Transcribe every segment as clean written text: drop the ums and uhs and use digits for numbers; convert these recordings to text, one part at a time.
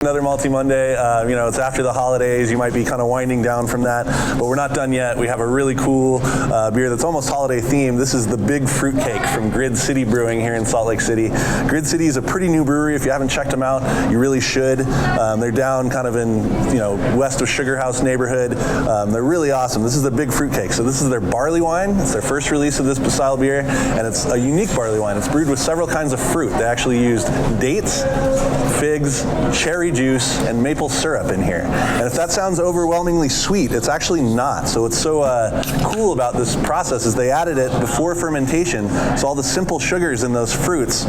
Another Malty Monday. It's after the holidays. You might be kind of winding down from that, but we're not done yet. We have a really cool beer that's almost holiday themed. This is the Big Fruitcake from City Brewing here in Salt Lake City. Grid City is a pretty new brewery. If you haven't checked them out, you really should. They're down kind of in west of Sugar House neighborhood. They're really awesome. This is the Big Fruitcake. So this is their barley wine. It's their first release of this style beer, and it's a unique barley wine. It's brewed with several kinds of fruit. They actually used dates, figs, cherry juice, and maple syrup in here. And if that sounds overwhelmingly sweet, it's actually not. So what's so cool about this process is they added it before fermentation, so all the simple sugars in those fruits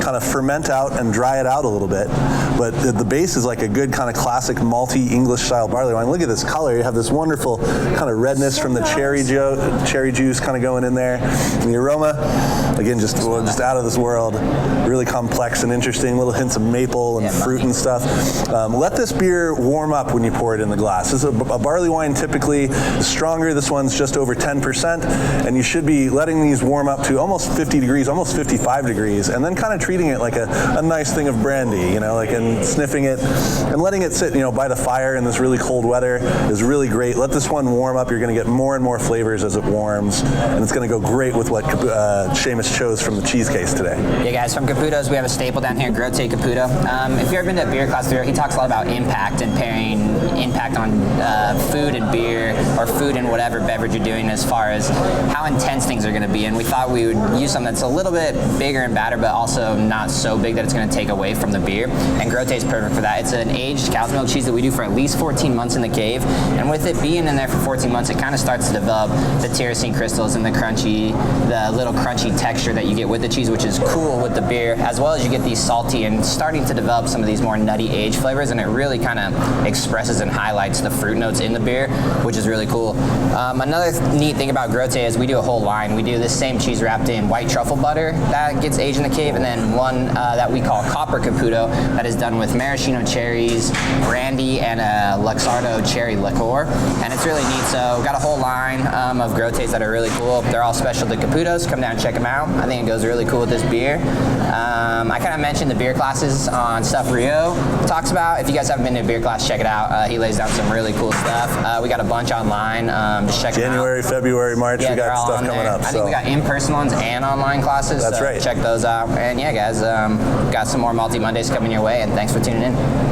kind of ferment out and dry it out a little bit. But the base is like a good kind of classic malty English style barley wine. Look at this color. You have this wonderful kind of redness from the cherry juice kind of going in there. And the aroma, again, just out of this world. Really complex and interesting. Little hints of maple and fruit and stuff. Let this beer warm up when you pour it in the glass. This is a barley wine typically is stronger. This one's just over 10%, and you should be letting these warm up to almost 50 degrees, almost 55 degrees, and then kind of treating it like a nice thing of brandy, and sniffing it and letting it sit, by the fire in this really cold weather is really great. Let this one warm up. You're going to get more and more flavors as it warms, and it's going to go great with what Shaymus chose from the cheese case today. Yeah, guys, from Caputo's, we have a staple down here, Grotte Caputo. If you've ever been to a beer class through, he talks a lot about impact and pairing impact on food and beer, or food and whatever beverage you're doing, as far as how intense things are going to be. And we thought we would use something that's a little bit bigger and badder, but also not so big that it's going to take away from the beer. And Grotte is perfect for that. It's an aged cow's milk cheese that we do for at least 14 months in the cave. And with it being in there for 14 months, it kind of starts to develop the tyrosine crystals and the little crunchy texture that you get with the cheese, which is cool with the beer, as well as you get these salty and starting to develop some of these more nutty aged flavors, and it really kind of expresses and highlights the fruit notes in the beer, which is really cool. Another neat thing about Grotte is we do a whole line. We do this same cheese wrapped in white truffle butter that gets aged in the cave, and then one that we call Copper Caputo that is done with maraschino cherries, brandy, and a Luxardo cherry liqueur, and it's really neat. So we've got a whole line of Grottes that are really cool. They're all special to Caputo's. Come down and check them out. I think it goes really cool with this beer. I kind of mentioned the beer classes on stuff Rio talks about. If you guys haven't been to a beer class, check it out. He lays down some really cool stuff. We got a bunch online. Just check January, them out. February, March, we got stuff coming up. I think we got in-person ones and online classes. That's right. Check those out. And yeah, guys, got some more Malty Mondays coming your way, and thanks for tuning in.